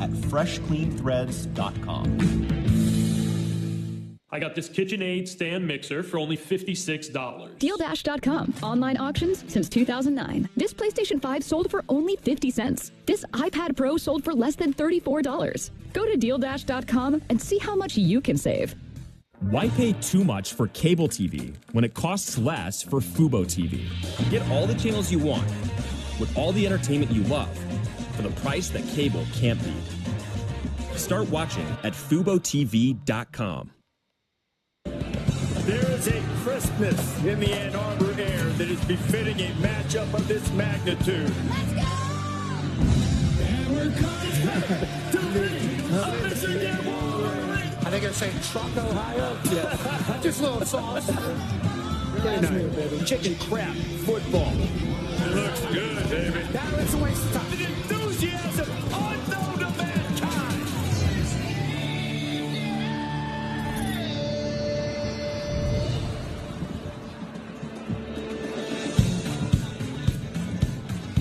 at freshcleanthreads.com. I got this KitchenAid stand mixer for only $56. DealDash.com. Online auctions since 2009. This PlayStation 5 sold for only 50 cents. This iPad Pro sold for less than $34. Go to DealDash.com and see how much you can save. Why pay too much for cable TV when it costs less for Fubo TV? Get all the channels you want with all the entertainment you love for the price that cable can't beat. Start watching at FuboTV.com. There is a crispness in the Ann Arbor air that is befitting a matchup of this magnitude. Let's go! And we're coming to a Michigan Wolverine. Are they going to say Truck, Ohio? Yeah. Just a little sauce. Very nice, baby. Chicken crap football. It looks good, David. Now it's a waste of time. The enthusiasm unknown to mankind.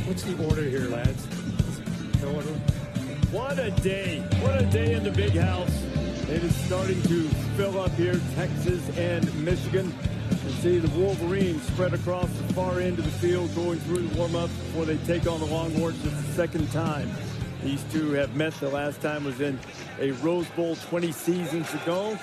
What's the order here, lads? No order? What a day. What a day in the big house. It is starting to fill up here, Texas and Michigan. You see the Wolverines spread across the far end of the field going through the warm-ups before they take on the Longhorns just the second time. These two have met. The last time was in a Rose Bowl 20 seasons ago. A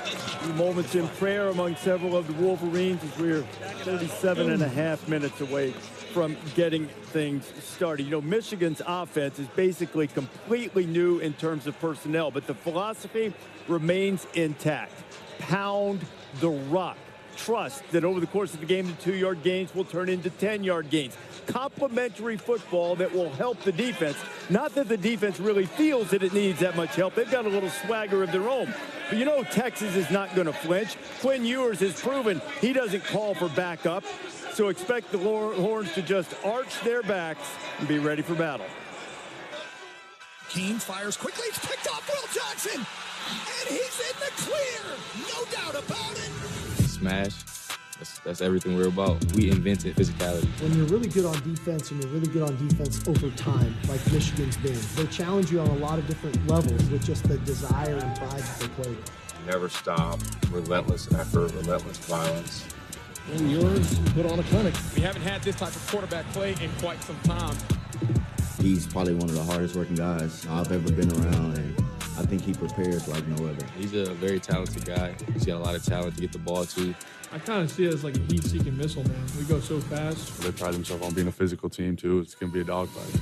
few moments in prayer among several of the Wolverines as we're 37 and a half minutes away from getting things started. You know, Michigan's offense is basically completely new in terms of personnel, but the philosophy remains intact. Pound the rock. Trust that over the course of the game, the 2-yard gains will turn into 10-yard gains. Complementary football that will help the defense. Not that the defense really feels that it needs that much help. They've got a little swagger of their own. But you know Texas is not going to flinch. Quinn Ewers has proven he doesn't call for backup. So expect the Horns to just arch their backs and be ready for battle. Keene fires quickly. It's picked off Will Johnson. And he's in the clear. No doubt about it. Smash. That's everything we're about. We invented physicality. When you're really good on defense and you're really good on defense over time, like Michigan's been, they challenge you on a lot of different levels with just the desire and pride that they play with. Never stop. Relentless effort, relentless violence. And yours put on a clinic. We haven't had this type of quarterback play in quite some time. He's probably one of the hardest working guys I've ever been around, and I think he prepares like no other. He's a very talented guy. He's got a lot of talent to get the ball to. I kind of see it as like a heat-seeking missile, man. We go so fast. They pride themselves on being a physical team, too. It's going to be a dogfight.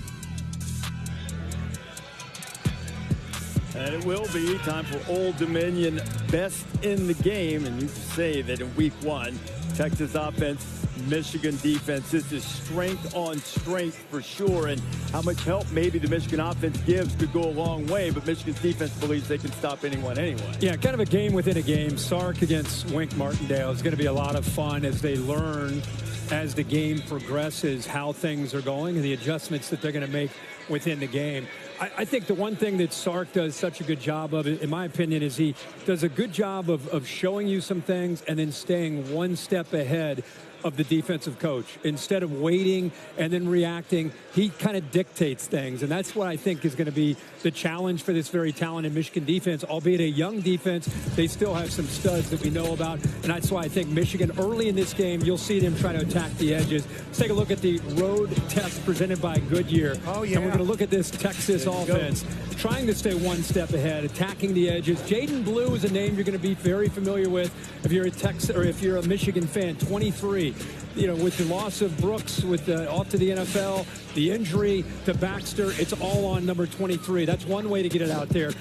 And it will be time for Old Dominion best in the game. And you can say that in week one, Texas offense, Michigan defense. This is strength on strength for sure. And how much help maybe the Michigan offense gives could go a long way. But Michigan's defense believes they can stop anyone anyway. Yeah, kind of a game within a game. Sark against Wink Martindale is going to be a lot of fun as they learn as the game progresses how things are going and the adjustments that they're going to make within the game. I think the one thing that Sark does such a good job of, in my opinion, is he does a good job of showing you some things and then staying one step ahead of the defensive coach. Instead of waiting and then reacting, he kind of dictates things. And that's what I think is going to be the challenge for this very talented Michigan defense. Albeit a young defense, they still have some studs that we know about. And that's why I think Michigan, early in this game, you'll see them try to attack the edges. Let's take a look at the road test presented by Goodyear. Oh, yeah. And we're going to look at this Texas offense. Trying to stay one step ahead, attacking the edges. Jaden Blue is a name you're going to be very familiar with if you're a Texas or if you're a Michigan fan. 23. You know, with the loss of Brooks, with off to the NFL, the injury to Baxter, it's all on number 23. That's one way to get it out there.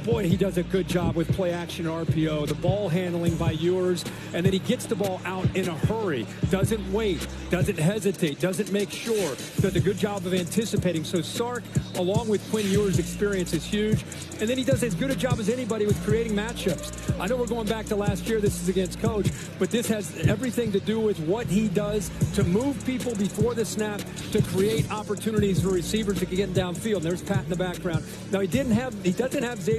Boy, he does a good job with play action RPO, the ball handling by Ewers, and then he gets the ball out in a hurry, doesn't wait, doesn't hesitate, doesn't make sure, does a good job of anticipating. So Sark, along with Quinn Ewers' experience, is huge, and then he does as good a job as anybody with creating matchups. I know we're going back to last year, this is against Coach, but this has everything to do with what he does to move people before the snap, to create opportunities for receivers to get downfield. There's Pat in the background. Now, he doesn't have Xavier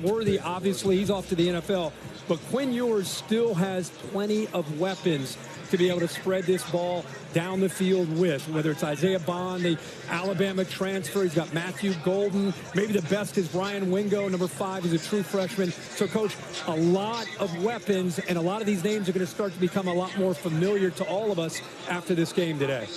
Worthy, obviously, he's off to the NFL. But Quinn Ewers still has plenty of weapons to be able to spread this ball down the field with, whether it's Isaiah Bond, the Alabama transfer. He's got Matthew Golden. Maybe the best is Brian Wingo, number 5, is a true freshman. So, Coach, a lot of weapons, and a lot of these names are going to start to become a lot more familiar to all of us after this game today.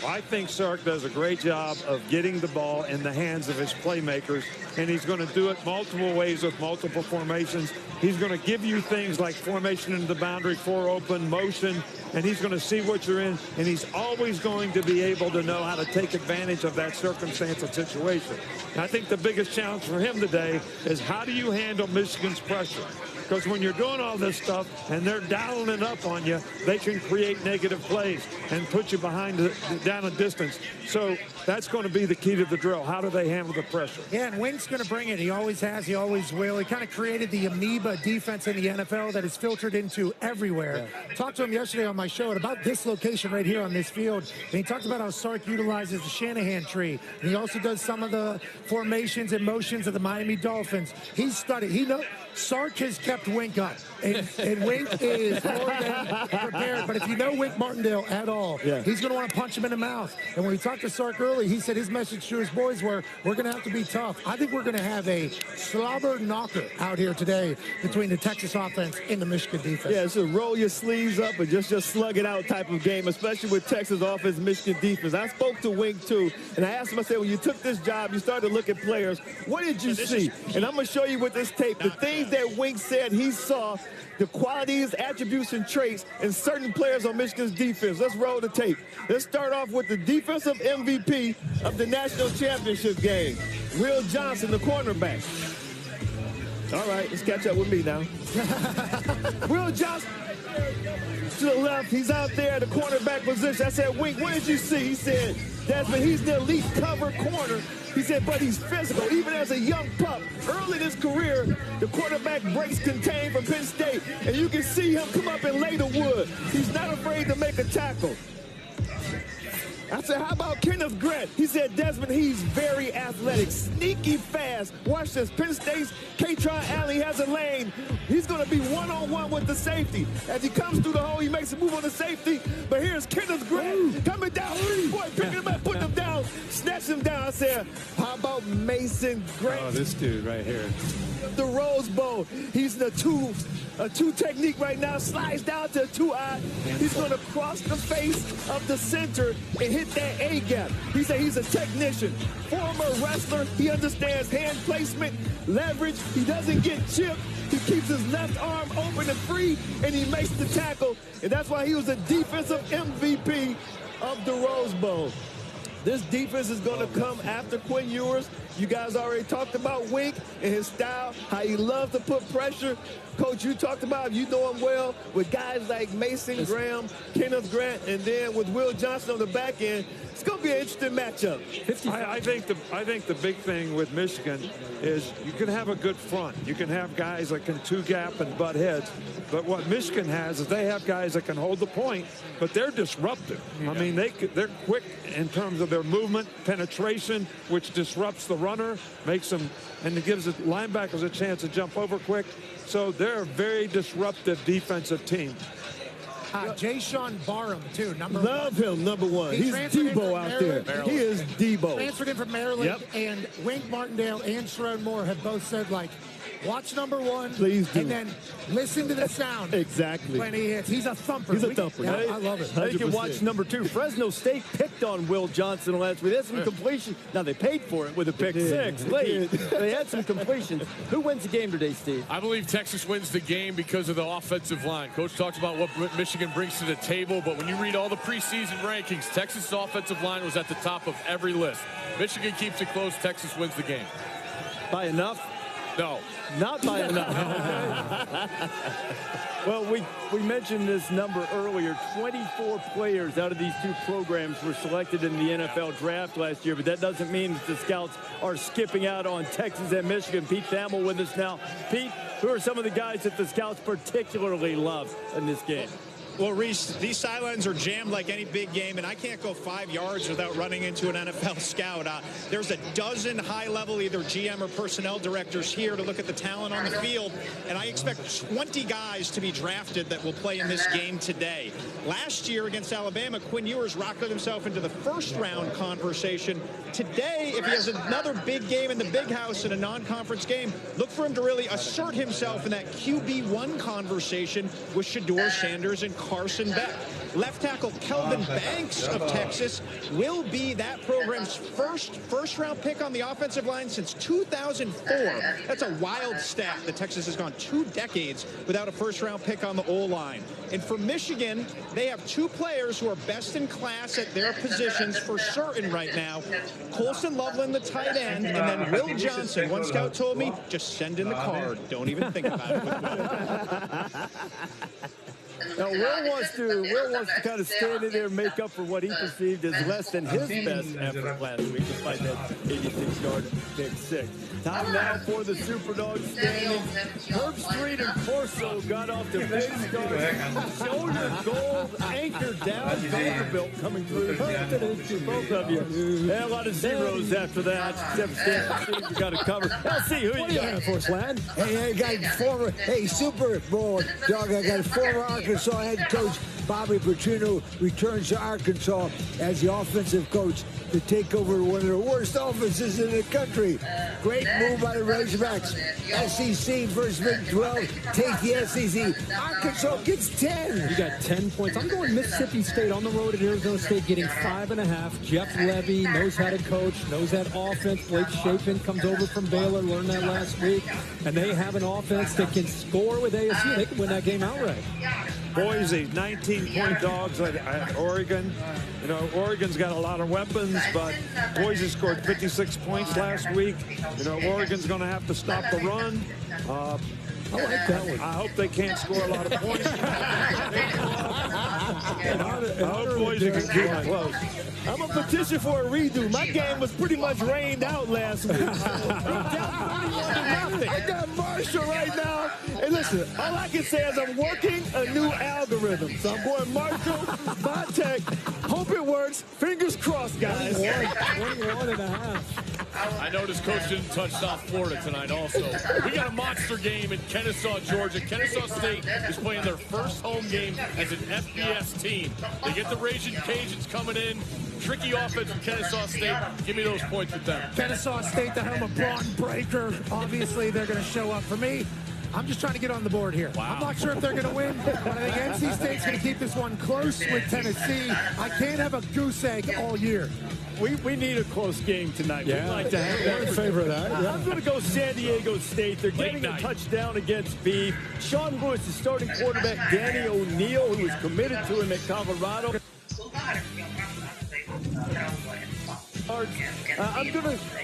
I think Sark does a great job of getting the ball in the hands of his playmakers, and he's going to do it multiple ways with multiple formations. He's going to give you things like formation into the boundary, 4 open, motion, and he's going to see what you're in, and he's always going to be able to know how to take advantage of that circumstance and situation. And I think the biggest challenge for him today is how do you handle Michigan's pressure? Because when you're doing all this stuff and they're dialing it up on you, they can create negative plays and put you behind down a distance. So that's going to be the key to the drill. How do they handle the pressure? Yeah, and Wink's going to bring it. He always has. He always will. He kind of created the amoeba defense in the NFL that is filtered into everywhere. Yeah. Talked to him yesterday on my show about this location right here on this field. And he talked about how Sark utilizes the Shanahan tree. And he also does some of the formations and motions of the Miami Dolphins. He's studied. He knows. Sark has kept Wink up, and Wink is more than prepared. But if you know Wink Martindale at all, he's going to want to punch him in the mouth. And when we talked to Sark early, he said his message to his boys were, we're going to have to be tough. I think we're going to have a slobber knocker out here today between the Texas offense and the Michigan defense. Yeah, it's a roll your sleeves up and just slug it out type of game, especially with Texas offense, Michigan defense. I spoke to Wink, too, and I asked him, I said, when you took this job, you started to look at players. What did you see? And I'm going to show you with this tape the things that Wink said he saw, the qualities, attributes, and traits in certain players on Michigan's defense. Let's roll the tape. Let's start off with the defensive MVP of the national championship game, Will Johnson, the cornerback. All right, let's catch up with me now. Will Johnson to the left. He's out there at the cornerback position. I said, Wink, what did you see? He said, Desmond, he's the elite cover corner. He said, but he's physical, even as a young pup. Early in his career, the quarterback breaks contained from Penn State, and you can see him come up and lay the wood. He's not afraid to make a tackle. I said, how about Kenneth Grant? He said, Desmond, he's very athletic, sneaky fast. Watch this. Penn State's Katron Alley has a lane. He's going to be one-on-one with the safety. As he comes through the hole, he makes a move on the safety. But here's Kenneth Grant coming down. Boy, picking him up, putting him down, snatch him down. I said, how about Mason Grant? Oh, this dude right here. The Rose Bowl. He's the two technique right now, slides down to a 2-eye. He's going to cross the face of the center and hit that A gap. He said he's a technician, former wrestler. He understands hand placement, leverage. He doesn't get chipped. He keeps his left arm open and free, and he makes the tackle. And that's why he was a defensive MVP of the Rose Bowl. This defense is going to come after Quinn Ewers. You guys already talked about Wink and his style, how he loves to put pressure. Coach, you talked about, you know him well, with guys like Mason Graham, Kenneth Grant, and then with Will Johnson on the back end. It's going to be an interesting matchup. I think the big thing with Michigan is you can have a good front. You can have guys that can two-gap and butt heads. But what Michigan has is they have guys that can hold the point, but they're disruptive. I mean, they're quick in terms of their movement, penetration, which disrupts the runner, makes them, and it gives the linebackers a chance to jump over quick. So they're a very disruptive defensive team. Jay-Sean Barham, too, number Love him, number one. He's Debo out there. He is Debo. Transferred in from Maryland, and Wink Martindale and Sherrone Moore have both said, like, watch number one. Please do. And then listen to the sound. Exactly. When he hits. He's a thumper. He's a thumper. Yeah, I love it. 100%. They can watch number 2. Fresno State picked on Will Johnson last week. They had some completion. Now, they paid for it with a pick 6 late. They had some completions. Who wins the game today, Steve? I believe Texas wins the game because of the offensive line. Coach talked about what Michigan brings to the table, but when you read all the preseason rankings, Texas' offensive line was at the top of every list. Michigan keeps it close. Texas wins the game. By enough? No. Not by enough. Well, we mentioned this number earlier. 24 players out of these two programs were selected in the NFL draft last year, but that doesn't mean that the scouts are skipping out on Texas and Michigan. Pete Thamel with us now. Pete, who are some of the guys that the scouts particularly love in this game? Well, Reese, these sidelines are jammed like any big game, and I can't go 5 yards without running into an NFL scout. There's a dozen high-level either GM or personnel directors here to look at the talent on the field, and I expect 20 guys to be drafted that will play in this game today. Last year against Alabama, Quinn Ewers rocketed himself into the first-round conversation. Today, if he has another big game in the big house in a non-conference game, look for him to really assert himself in that QB1 conversation with Shedeur Sanders and Carson Beck. Left tackle Kelvin Banks of Texas will be that program's first-round pick on the offensive line since 2004. That's a wild stat that Texas has gone 2 decades without a first-round pick on the O-line. And for Michigan, they have 2 players who are best in class at their positions for certain right now. Colson Loveland, the tight end, and then Will Johnson. One scout told me, just send in the card. Don't even think about it. Now, Will wants to kind of stand in there and make up for what he perceived as less than his best effort last week, despite that 86-yard pick six. Time now for the Superdog standings. Herb Street and Corso got off the big start. Shoulder goal, anchored down. Vanderbilt coming through. Both of you. And a lot of zeros after that. Except Stanford, you got to cover. Let's see who you got for us, lad. Hey, I got Super Bowl dog. I got former Arkansas head coach Bobby Petrino returns to Arkansas as the offensive coach to take over one of the worst offenses in the country. Great move by the Razorbacks. SEC versus Big 12. Take the SEC. Arkansas gets 10. You got 10 points. I'm going Mississippi State on the road at Arizona State, getting 5.5. Jeff Levy knows how to coach, knows that offense. Blake Shapen comes over from Baylor, learned that last week. And they have an offense that can score with ASU. They can win that game outright. Boise, 19-point dogs at Oregon. You know, Oregon's got a lot of weapons, but Boise scored 56 points last week. You know, Oregon's going to have to stop the run. I like that one. I hope they can't score a lot of points. I hope Boise can keep it close. I'm going to petition for a redo. My game was pretty much rained out last week. I got Marshall right now. Hey, listen, all I can say is I'm working a new algorithm. So I'm going Marshall, Vitek. Hope it works. Fingers crossed, guys. 21.5. I noticed Coach didn't touch South Florida tonight also. We got a monster game in Kennesaw, Georgia. Kennesaw State is playing their first home game as an FBS team. They get the Raging Cajuns coming in. Tricky offense with Kennesaw State. Give me those points with them. Kennesaw State, the home of Braun Breaker. Obviously, they're going to show up. For me, I'm just trying to get on the board here. Wow. I'm not sure if they're going to win, but I think NC State's going to keep this one close with Tennessee. I can't have a goose egg all year. We need a close game tonight. Yeah, we'd like to have that. We're in favor of that. Yeah. I'm going to go San Diego State. They're getting a touchdown against Beef. Sean Lewis, the starting quarterback, Danny O'Neal, who was committed to him at Colorado.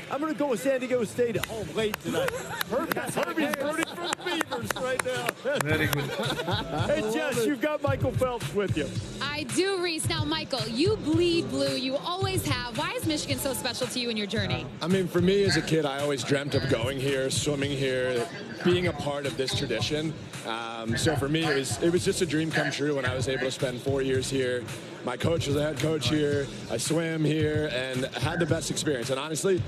I'm gonna go with San Diego State at home late tonight. Herbie's rooting for the Beavers right now. Very good. Hey Jess, you've got Michael Phelps with you. I do, Reese. Now, Michael, you bleed blue. You always have. Why is Michigan so special to you in your journey? I mean, for me as a kid, I always dreamt of going here, swimming here, being a part of this tradition. So for me, it was just a dream come true when I was able to spend 4 years here. My coach was the head coach here. I swam here and had the best experience. And honestly,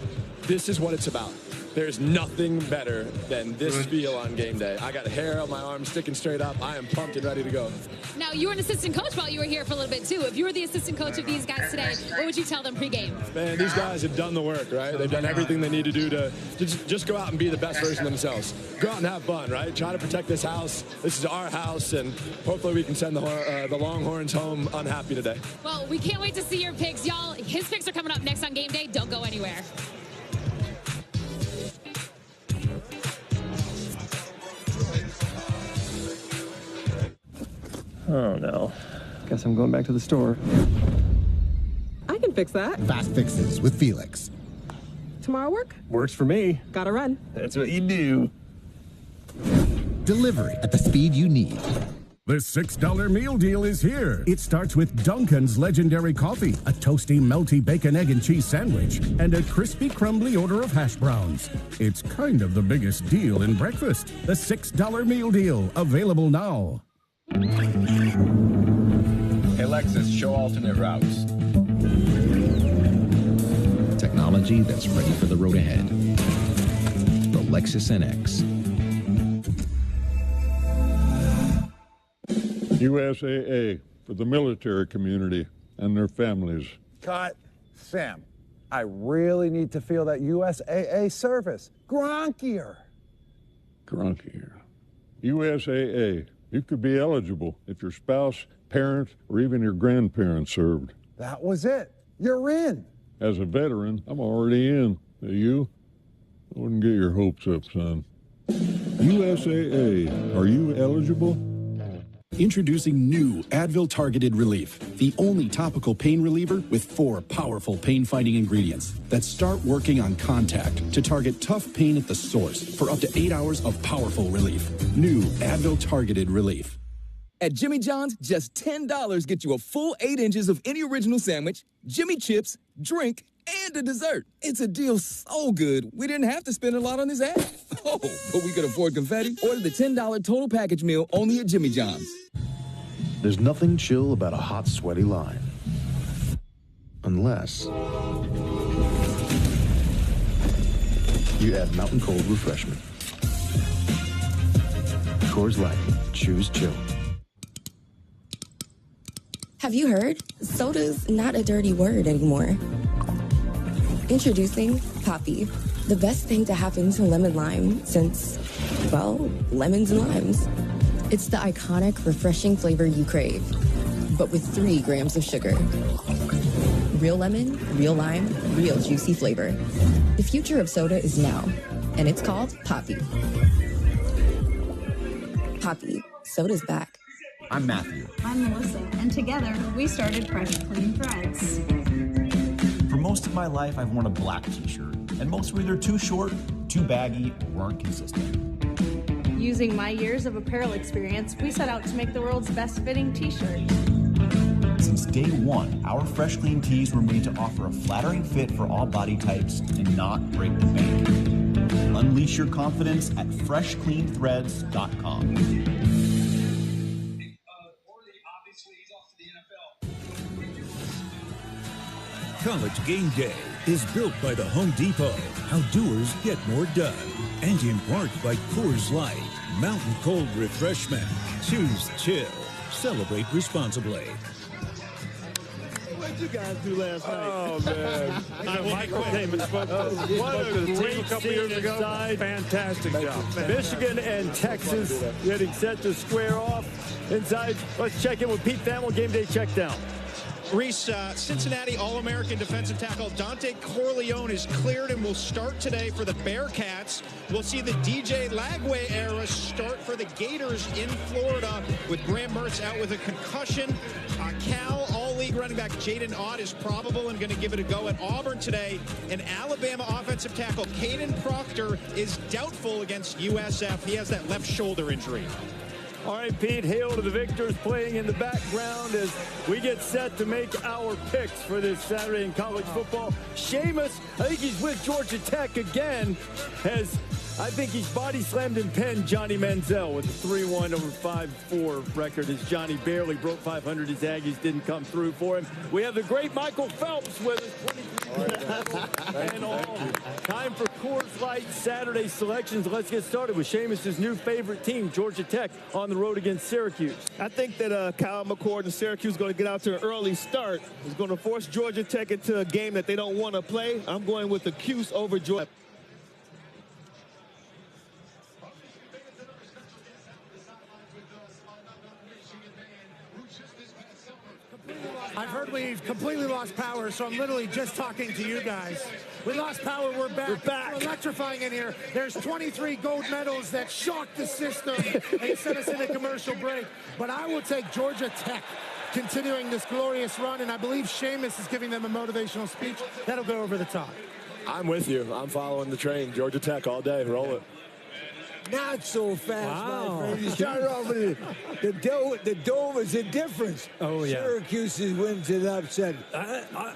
this is what it's about. There's nothing better than this feel on game day. I got hair on my arm sticking straight up. I am pumped and ready to go. Now, you were an assistant coach while you were here for a little bit, too. If you were the assistant coach of these guys today, what would you tell them pregame? Man, these guys have done the work, right? They've done everything they need to do to just go out and be the best version of themselves. Go out and have fun, right? Try to protect this house. This is our house, and hopefully we can send the Longhorns home unhappy today. Well, we can't wait to see your picks. Y'all, his picks are coming up next on Game Day. Don't go anywhere. Oh no. Guess I'm going back to the store. I can fix that. Fast fixes with Felix. Tomorrow work? Works for me. Gotta run. That's what you do. Delivery at the speed you need. The $6 meal deal is here. It starts with Dunkin's legendary coffee, a toasty, melty bacon, egg, and cheese sandwich, and a crispy, crumbly order of hash browns. It's kind of the biggest deal in breakfast. The $6 meal deal, available now. Lexus, show alternate routes. Technology that's ready for the road ahead. The Lexus NX. USAA for the military community and their families. Cut. Sam, I really need to feel that USAA service. Gronkier. Grunkier. USAA. You could be eligible if your spouse, parent, or even your grandparents served. That was it. You're in. As a veteran, I'm already in. You? I wouldn't get your hopes up, son. USAA. Are you eligible? Introducing new Advil Targeted Relief, the only topical pain reliever with 4 powerful pain-fighting ingredients that start working on contact to target tough pain at the source for up to 8 hours of powerful relief. New Advil Targeted Relief. At Jimmy John's, just $10 gets you a full 8 inches of any original sandwich, Jimmy chips, drink, and a dessert. It's a deal so good, we didn't have to spend a lot on this ad. Oh, but we could afford confetti. Order the $10 total package meal only at Jimmy John's. There's nothing chill about a hot, sweaty line. Unless you add mountain cold refreshment. Coors Light, choose chill. Have you heard? Soda's not a dirty word anymore. Introducing Poppy, the best thing to happen to lemon lime since, well, lemons and limes. It's the iconic, refreshing flavor you crave, but with 3 grams of sugar. Real lemon, real lime, real juicy flavor. The future of soda is now, and it's called Poppy. Poppy, soda's back. I'm Matthew. I'm Melissa, and together we started Fresh Clean Threads. For most of my life, I've worn a black t-shirt, and most were either too short, too baggy, or weren't consistent. Using my years of apparel experience, we set out to make the world's best fitting t-shirt. Since day one, our Fresh Clean tees were made to offer a flattering fit for all body types and not break the bank. Unleash your confidence at freshcleanthreads.com. College Game Day is built by the Home Depot. How doers get more done. And in part by Coors Light. Mountain cold refreshment. Choose chill. Celebrate responsibly. What did you guys do last night? Oh, man. Michael Damon spoke to the team a couple years ago. Fantastic job. Michigan and Texas getting set to square off. Inside, let's check in with Pete Thamel. Game Day check down. Reese, Cincinnati All-American defensive tackle Dante Corleone is cleared and will start today for the Bearcats. We'll see the DJ Lagway era start for the Gators in Florida with Graham Mertz out with a concussion. Cal All-League running back Jaden Ott is probable and going to give it a go at Auburn today. And Alabama offensive tackle Caden Proctor is doubtful against USF. He has that left shoulder injury. All right, Pete, hail to the victors playing in the background as we get set to make our picks for this Saturday in college football. Seamus, I think he's with Georgia Tech again, I think he's body slammed and pinned Johnny Manziel with a 3-1 over 5-4 record as Johnny barely broke 500. His Aggies didn't come through for him. We have the great Michael Phelps with us. And all. Time for Coors Light Saturday selections. Let's get started with Seamus' new favorite team, Georgia Tech, on the road against Syracuse. I think that Kyle McCord and Syracuse is going to get out to an early start. It's going to force Georgia Tech into a game that they don't want to play. I'm going with the Cuse over Georgia. I've heard we've completely lost power, so I'm literally just talking to you guys. We lost power, we're back. We're electrifying in here. There's 23 gold medals that shocked the system and sent us in a commercial break. But I will take Georgia Tech continuing this glorious run, and I believe Seamus is giving them a motivational speech. That'll go over the top. I'm with you. I'm following the train. Georgia Tech all day. Roll it. Not so fast, my friend. You started off with the Dome is a difference. Oh, yeah. Syracuse wins an upset. I'll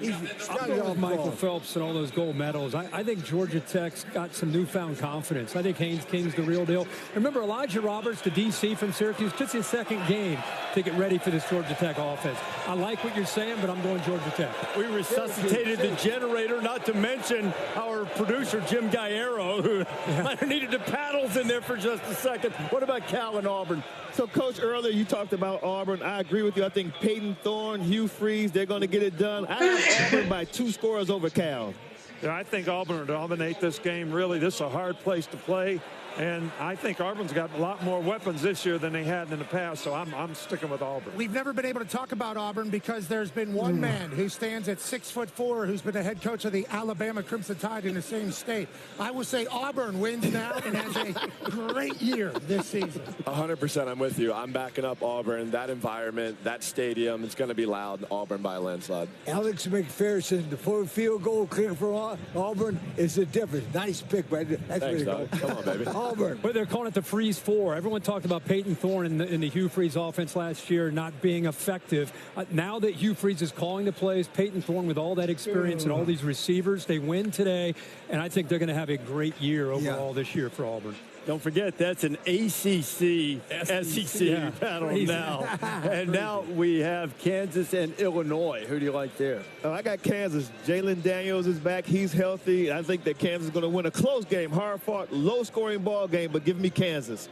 go with Michael Phelps and all those gold medals. I think Georgia Tech's got some newfound confidence. I think Haynes King's the real deal. Remember, Elijah Roberts, the DC from Syracuse, just his second game to get ready for this Georgia Tech offense. I like what you're saying, but I'm going Georgia Tech. We resuscitated the generator, not to mention our producer, Jim Galliero, who needed the paddles in there for just a second. What about Cal and Auburn? So, Coach, earlier you talked about Auburn. I agree with you. I think Peyton Thorne, Hugh Freeze, they're going to get it done. I have Auburn by 2 scores over Cal. Yeah, I think Auburn will dominate this game. Really, this is a hard place to play. And I think Auburn's got a lot more weapons this year than they had in the past, so I'm sticking with Auburn. We've never been able to talk about Auburn because there's been one man who stands at 6'4", who's been the head coach of the Alabama Crimson Tide in the same state. I will say Auburn wins now and has a great year this season. 100%, I'm with you. I'm backing up Auburn. That environment, that stadium, it's going to be loud. Auburn by a landslide. Alex McPherson, the field goal kick for Auburn is the difference. Nice pick, right? That's Thanks, Doug. Come on, baby. Auburn. But they're calling it the Freeze 4. Everyone talked about Peyton Thorne in the Hugh Freeze offense last year not being effective. Now that Hugh Freeze is calling the plays, Peyton Thorne with all that experience and all these receivers, they win today, and I think they're going to have a great year overall this year for Auburn. Don't forget, that's an ACC SEC battle now. And now we have Kansas and Illinois. Who do you like there? Oh, I got Kansas. Jalen Daniels is back. He's healthy. I think that Kansas is going to win a close game, hard-fought, low-scoring ball game, but give me Kansas.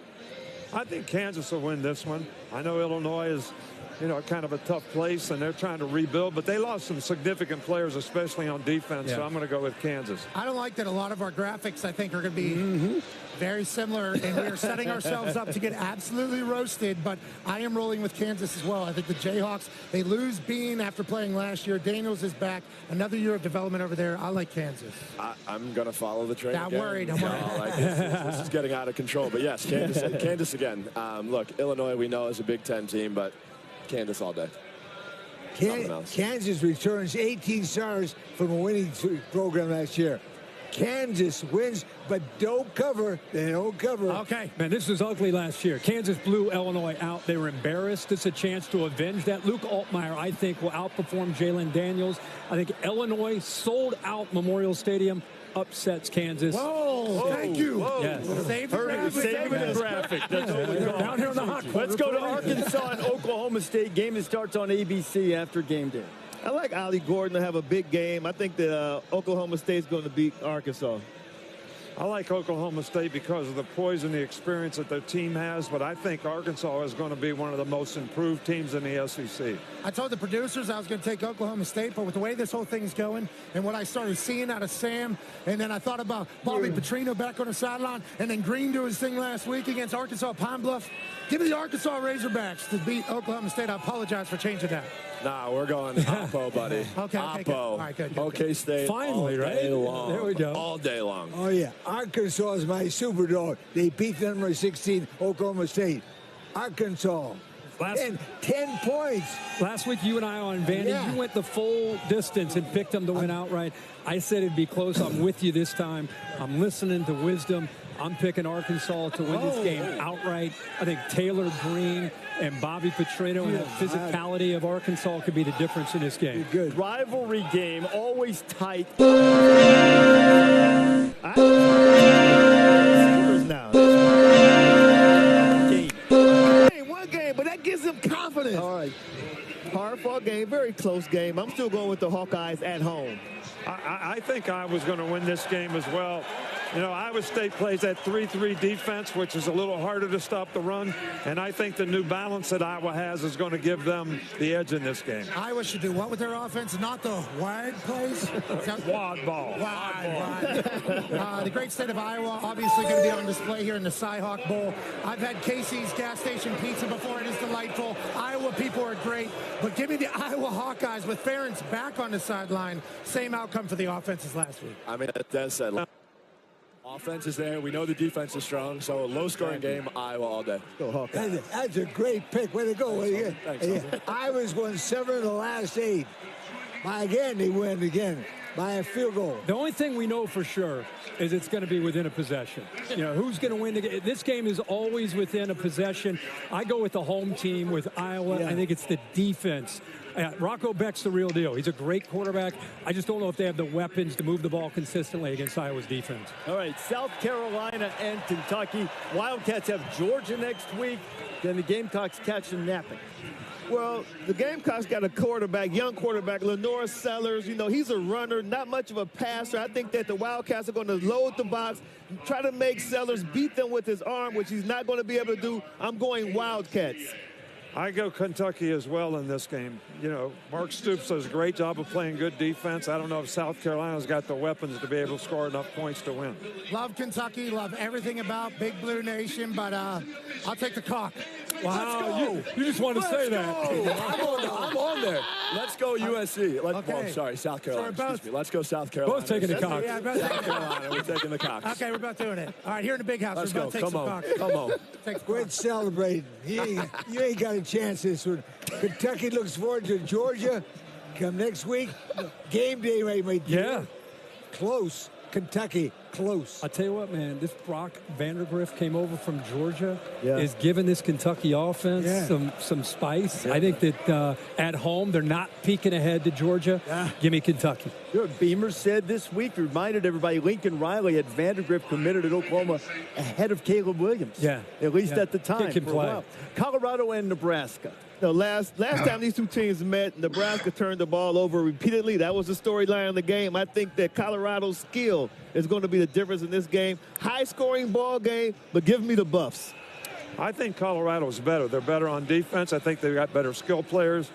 I think Kansas will win this one. I know Illinois is, kind of a tough place, and they're trying to rebuild, but they lost some significant players, especially on defense, so I'm going to go with Kansas. I don't like that a lot of our graphics, I think, are going to be very similar, and we are setting ourselves up to get absolutely roasted, but I am rolling with Kansas as well. I think the Jayhawks, they lose Bean after playing last year. Daniels is back. Another year of development over there. I like Kansas. I'm going to follow the train. I'm worried. This is getting out of control, but yes, Kansas again. Look, Illinois, we know is a Big Ten team, but Kansas all day. Kansas returns 18 stars from a winning program last year. Kansas wins, but don't cover. They don't cover. Okay. Man, this was ugly last year. Kansas blew Illinois out. They were embarrassed. It's a chance to avenge that. Luke Altmaier, I think, will outperform Jalen Daniels. I think Illinois sold out Memorial Stadium. Upsets Kansas. Whoa, thank you. Yes. Saving the graphic. That's what we're going. Down here in the hot corner. Let's go to Arkansas and Oklahoma State. Game that starts on ABC after game day. I like Ollie Gordon to have a big game. I think that Oklahoma State's going to beat Arkansas. I like Oklahoma State because of the poise and the experience that their team has, but I think Arkansas is going to be one of the most improved teams in the SEC. I told the producers I was going to take Oklahoma State, but with the way this whole thing's going and what I started seeing out of Sam, and then I thought about Bobby Petrino back on the sideline, and then Green doing his thing last week against Arkansas Pine Bluff. Give me the Arkansas Razorbacks to beat Oklahoma State. I apologize for changing that. Nah, we're going Oppo, buddy. Okay, Oppo. good. All right, good. OK State. Finally, all day right? long. There we go. All day long. Oh, yeah. Arkansas is my super dog. They beat the number 16, Oklahoma State. Arkansas. 10 points. Last week, you and I on Vandy, you went the full distance and picked them to win outright. I said it'd be close. I'm with you this time. I'm listening to wisdom. I'm picking Arkansas to win this game outright. I think Taylor Green and Bobby Petrino and the physicality of Arkansas could be the difference in this game. Good. Rivalry game, always tight. One game, but that gives them confidence. All right. Hard-fought game, very close game. I'm still going with the Hawkeyes at home. I think I was going to win this game as well. Iowa State plays that 3-3 defense, which is a little harder to stop the run. And I think the new balance that Iowa has is going to give them the edge in this game. Iowa should do what with their offense? Not the wide plays? Wad ball. Wide. The great state of Iowa, obviously going to be on display here in the Cy-Hawk Bowl. I've had Casey's gas station pizza before. It is delightful. Iowa people are great. But give me the Iowa Hawkeyes with Ferentz back on the sideline. Same outcome for the offenses last week. I mean, that's said. Offense is there. We know the defense is strong. So a low-scoring game, Iowa all day. Go Hawkeyes. That's a great pick. Way to go. Thanks, Iowa's won 7 of the last 8. Again, they win again. by a field goal. The only thing we know for sure is it's going to be within a possession. You know, who's going to win the game? This game is always within a possession. I go with the home team with Iowa. Yeah. I think it's the defense. Rocco Beck's the real deal. He's a great quarterback. I just don't know if they have the weapons to move the ball consistently against Iowa's defense. All right, South Carolina and Kentucky. Wildcats have Georgia next week. Then the Gamecocks catch them napping. Well, the Gamecocks got a quarterback, young quarterback, Lenore Sellers. You know, he's a runner, not much of a passer. I think that the Wildcats are going to load the box, try to make Sellers beat them with his arm, which he's not going to be able to do. I'm going Wildcats. I go Kentucky as well in this game. You know, Mark Stoops does a great job of playing good defense. I don't know if South Carolina's got the weapons to be able to score enough points to win. Love Kentucky, love everything about Big Blue Nation, but I'll take the cock. Wow, you just want to say that. I'm on there. Let's go USC. Sorry, South Carolina. Excuse me. Let's go South Carolina. Both taking the cock. Yeah, South Carolina, we're taking the cock. Okay, we're both doing it. All right, here in the big house, Let's we're go. about to take some cock. Come on. Quit celebrating. You ain't got a chance this one. Kentucky looks forward to Georgia. Come next week. Game day, right? Yeah. Close. Kentucky, close. I'll tell you what, man, this Brock Vandergrift came over from Georgia, is giving this Kentucky offense some spice. Yeah. I think that at home, they're not peeking ahead to Georgia. Yeah. Give me Kentucky. You know what Beamer said this week? He reminded everybody Lincoln Riley had Vandergrift committed at Oklahoma ahead of Caleb Williams. Yeah. At least at the time. He can play. Colorado and Nebraska. No, last time these two teams met, Nebraska turned the ball over repeatedly. That was the storyline of the game. I think that Colorado's skill is going to be the difference in this game. High-scoring ball game, but give me the Buffs. I think Colorado's better. They're better on defense. I think they've got better skill players.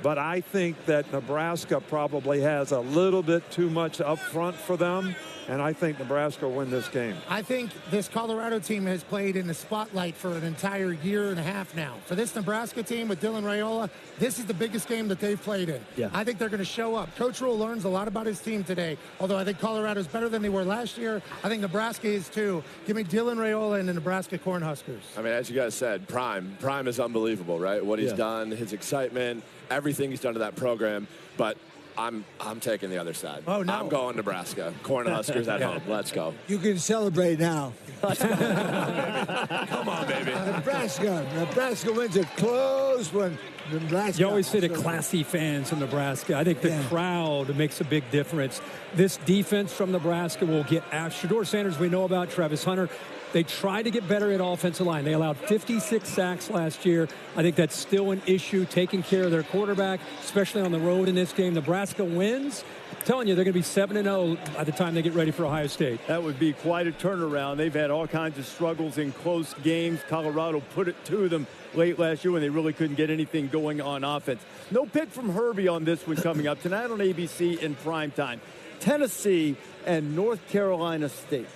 But I think that Nebraska probably has a little bit too much up front for them. And I think Nebraska will win this game. I think this Colorado team has played in the spotlight for an entire year and a half now. For this Nebraska team with Dylan Raiola, this is the biggest game that they've played in. Yeah. I think they're going to show up. Coach Rule learns a lot about his team today. Although I think Colorado's better than they were last year, I think Nebraska is too. Give me Dylan Raiola and the Nebraska Cornhuskers. I mean, as you guys said, Prime is unbelievable, right? What he's done, his excitement, everything he's done to that program. But I'm taking the other side. Oh, no. I'm going Nebraska. Cornhuskers at home. Let's go. You can celebrate now. Come on, baby. Nebraska wins a close one. Nebraska. You always say the classy fans from Nebraska. I think the crowd makes a big difference. This defense from Nebraska will get after Shedeur Sanders. We know about Travis Hunter. They tried to get better at offensive line. They allowed 56 sacks last year. I think that's still an issue, taking care of their quarterback, especially on the road in this game. Nebraska wins. I'm telling you, they're going to be 7-0 by the time they get ready for Ohio State. That would be quite a turnaround. They've had all kinds of struggles in close games. Colorado put it to them late last year when they really couldn't get anything going on offense. No pick from Herbie on this one coming up tonight on ABC in primetime. Tennessee and North Carolina State.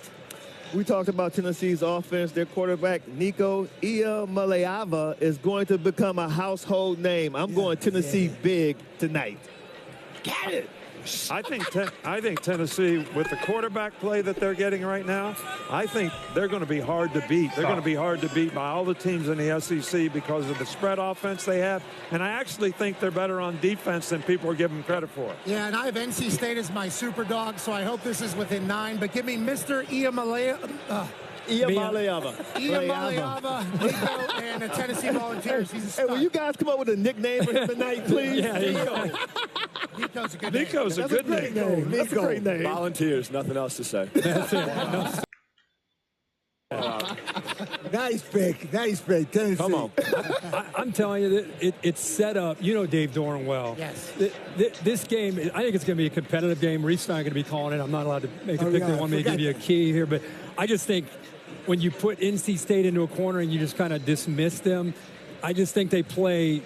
We talked about Tennessee's offense. Their quarterback, Nico Iamaleava, is going to become a household name. I'm going Tennessee big tonight. Got it. I think Tennessee, with the quarterback play that they're getting right now, I think they're going to be hard to beat. They're going to be hard to beat by all the teams in the SEC because of the spread offense they have. And I actually think they're better on defense than people are giving them credit for. Yeah, and I have NC State as my super dog, so I hope this is within 9. But give me Mr. Iamaleava. Nico, and the Tennessee Volunteers. Hey, will you guys come up with a nickname for him tonight, please? Nico. Nico's a good name. Nico's a good name. That's a great name. Volunteers, nothing else to say. That's it. Nice pick, Tennessee. Come on. I'm telling you, that it's set up. You know Dave Doran well. Yes. This game, I think it's going to be a competitive game. Reese and I are going to be calling it. I'm not allowed to make a pick. They want me to give you a key here. But I just think when you put NC State into a corner and you just kind of dismiss them, I just think they play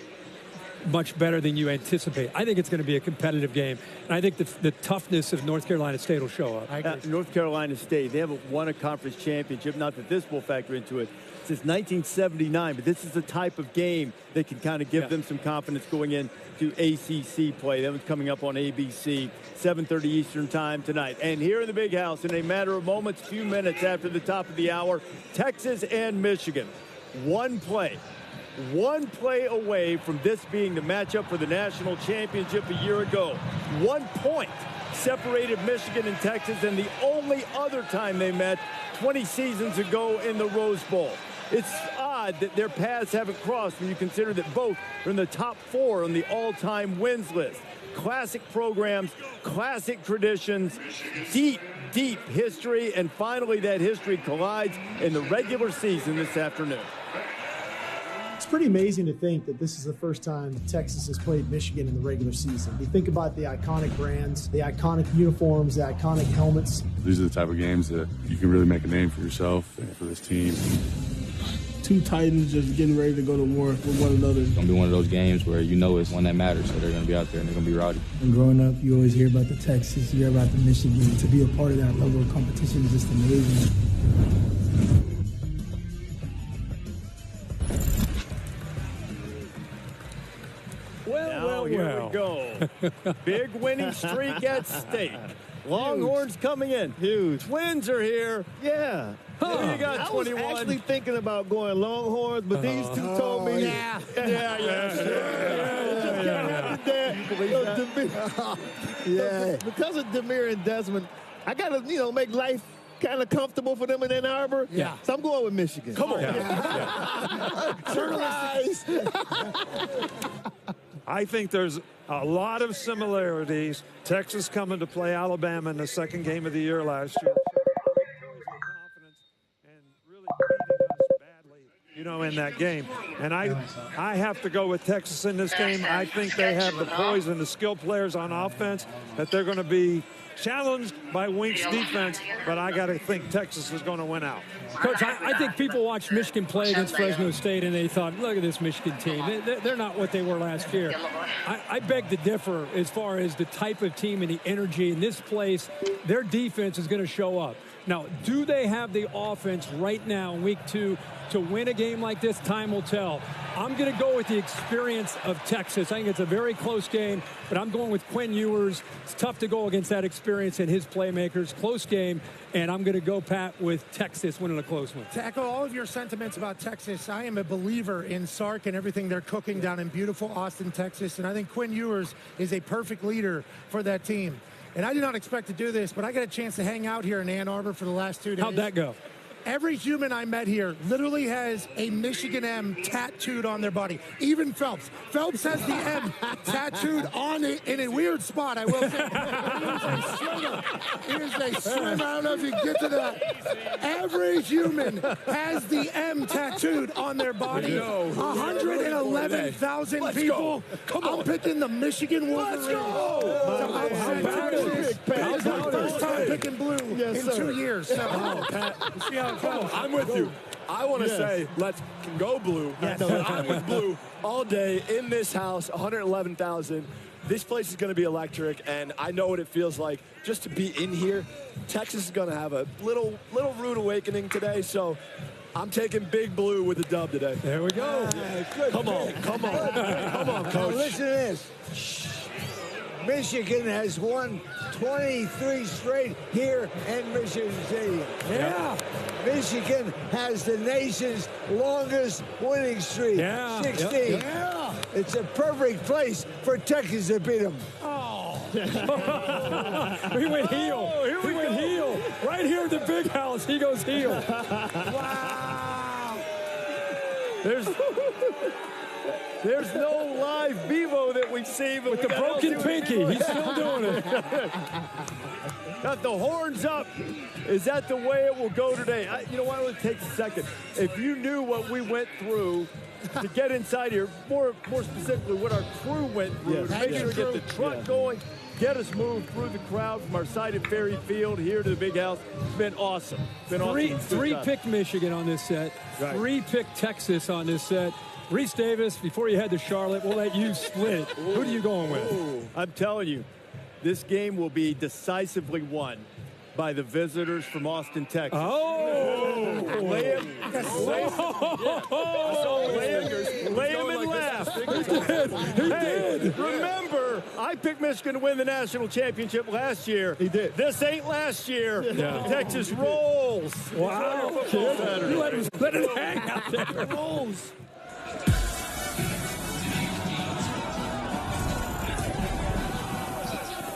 much better than you anticipate. I think it's going to be a competitive game. And I think the toughness of North Carolina State will show up. North Carolina State, they haven't won a conference championship. Not that this will factor into it. Since 1979, but this is the type of game that can kind of give them some confidence going into ACC play. That one's coming up on ABC, 7:30 Eastern time tonight. And here in the Big House, in a matter of moments, few minutes after the top of the hour, Texas and Michigan. One play away from this being the matchup for the national championship a year ago. 1 point separated Michigan and Texas, and the only other time they met 20 seasons ago in the Rose Bowl. It's odd that their paths haven't crossed when you consider that both are in the top 4 on the all-time wins list. Classic programs, classic traditions, deep history, and finally that history collides in the regular season this afternoon. It's pretty amazing to think that this is the first time Texas has played Michigan in the regular season. You think about the iconic brands, the iconic uniforms, the iconic helmets. These are the type of games that you can really make a name for yourself and for this team. Two Titans just getting ready to go to war with one another. It's going to be one of those games where you know it's one that matters, so they're going to be out there and they're going to be rowdy. And growing up, you always hear about the Texas, you hear about the Michigan. To be a part of that level of competition is just amazing. Well, here we go. Big winning streak at stake. Longhorns coming in. Huge. Twins are here. Yeah. You got 21. I was actually thinking about going Longhorns, but these two told me. Yeah. Because of Demir and Desmond, I got to, make life kind of comfortable for them in Ann Arbor. Yeah. So I'm going with Michigan. Come on. Surprise. I think there's a lot of similarities. Texas coming to play Alabama in the second game of the year last year. In that game. And I have to go with Texas in this game. I think they have the poise and the skilled players on offense that they're going to be challenged by Wink's defense, but I got to think Texas is going to win out. Coach, I think people watched Michigan play against Fresno State and they thought, look at this Michigan team. They're not what they were last year. I beg to differ as far as the type of team and the energy in this place. Their defense is going to show up. Now, do they have the offense right now in week 2 to win a game like this? Time will tell. I'm going to go with the experience of Texas. I think it's a very close game, but I'm going with Quinn Ewers. It's tough to go against that experience and his playmakers. Close game, and I'm going to go, Pat, with Texas winning a close one. To echo all of your sentiments about Texas, I am a believer in Sark and everything they're cooking down in beautiful Austin, Texas, and I think Quinn Ewers is a perfect leader for that team. And I did not expect to do this, but I got a chance to hang out here in Ann Arbor for the last 2 days. How'd that go? Every human I met here literally has a Michigan M tattooed on their body. Even Phelps. Phelps has the M tattooed on it in a weird spot, I will say. It is a swim. I don't know if you can get to that. Every human has the M tattooed on their body. 111,000 people. Come on. I'm picking the Michigan Wolverines. Let's go. It's my first time picking blue in 2 years. So, Pat, see how I'm with you. I want to say, let's go blue. Yes. I'm with blue all day in this house, 111,000. This place is going to be electric, and I know what it feels like just to be in here. Texas is going to have a little rude awakening today, so I'm taking big blue with the dub today. There we go. Come on, Coach. Now listen to this. Michigan has won 23 straight here in Michigan Stadium. Yeah. Michigan has the nation's longest winning streak. 16. Yeah. It's a perfect place for Texas to beat them. Oh. He went heel. He went heel. Right here at the big house, he goes heel. wow. There's no live Bevo that we see. But with the broken pinky, he's still doing it. Got the horns up. Is that the way it will go today? You know what? It takes a second. If you knew what we went through to get inside here, more specifically what our crew went through to make sure to get the truck going, get us moved through the crowd from our side at Ferry Field here to the big house. It's been awesome. Three picked Michigan on this set. Right. 3 picked Texas on this set. Reese Davis, before you head to Charlotte, we'll let you split. Who are you going with? I'm telling you, this game will be decisively won by the visitors from Austin, Texas. Oh! Lay him and laugh. He did. Remember, I picked Michigan to win the national championship last year. He did. This ain't last year. Yeah. Texas rolls. Wow. You let it hang out there. Rolls.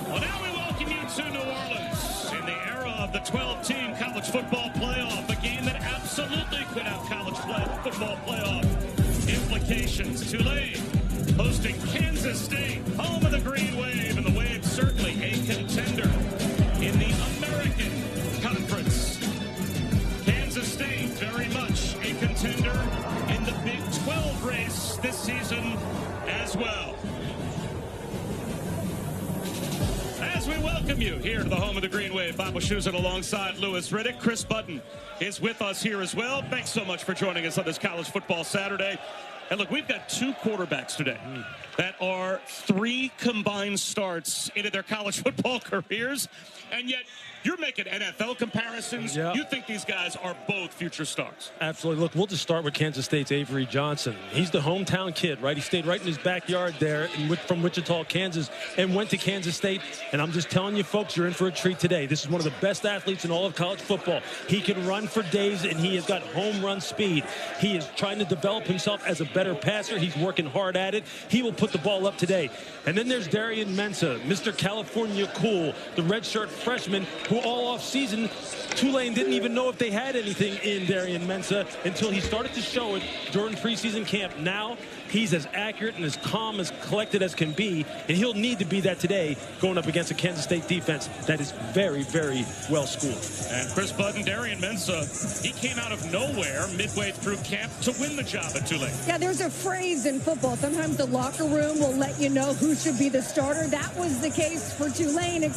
Well, now we welcome you to of the 12-team college football playoff, a game that absolutely could have college football playoff implications. Tulane hosting Kansas State, home of the Green Wave, and the Wave certainly a contender in the American Conference. Kansas State very much a contender in the Big 12 race this season as well. As we welcome you here to the home of the Green Wave, Bob Wischusen alongside Lewis Riddick. Chris Button is with us here as well. Thanks so much for joining us on this College Football Saturday. And look, we've got two quarterbacks today that are 3 combined starts into their college football careers, and yet you're making NFL comparisons. Yeah. You think these guys are both future stars? Absolutely. Look, we'll just start with Kansas State's Avery Johnson. He's the hometown kid, right? He stayed right in his backyard there from Wichita, Kansas, and went to Kansas State. And I'm just telling you, folks, you're in for a treat today. This is one of the best athletes in all of college football. He can run for days, and he has got home run speed. He is trying to develop himself as a better passer. He's working hard at it. He will put the ball up today. And then there's Darian Mensah, Mr. California Cool, the redshirt freshman who all off season, Tulane didn't even know if they had anything in Darian Mensah until he started to show it during preseason camp. Now he's as accurate and as calm, as collected as can be, and he'll need to be that today going up against a Kansas State defense that is very, very well schooled. And Chris Button, Darian Mensah, he came out of nowhere midway through camp to win the job at Tulane. Yeah, there's a phrase in football. Sometimes the locker room will let you know who should be the starter. That was the case for Tulane, except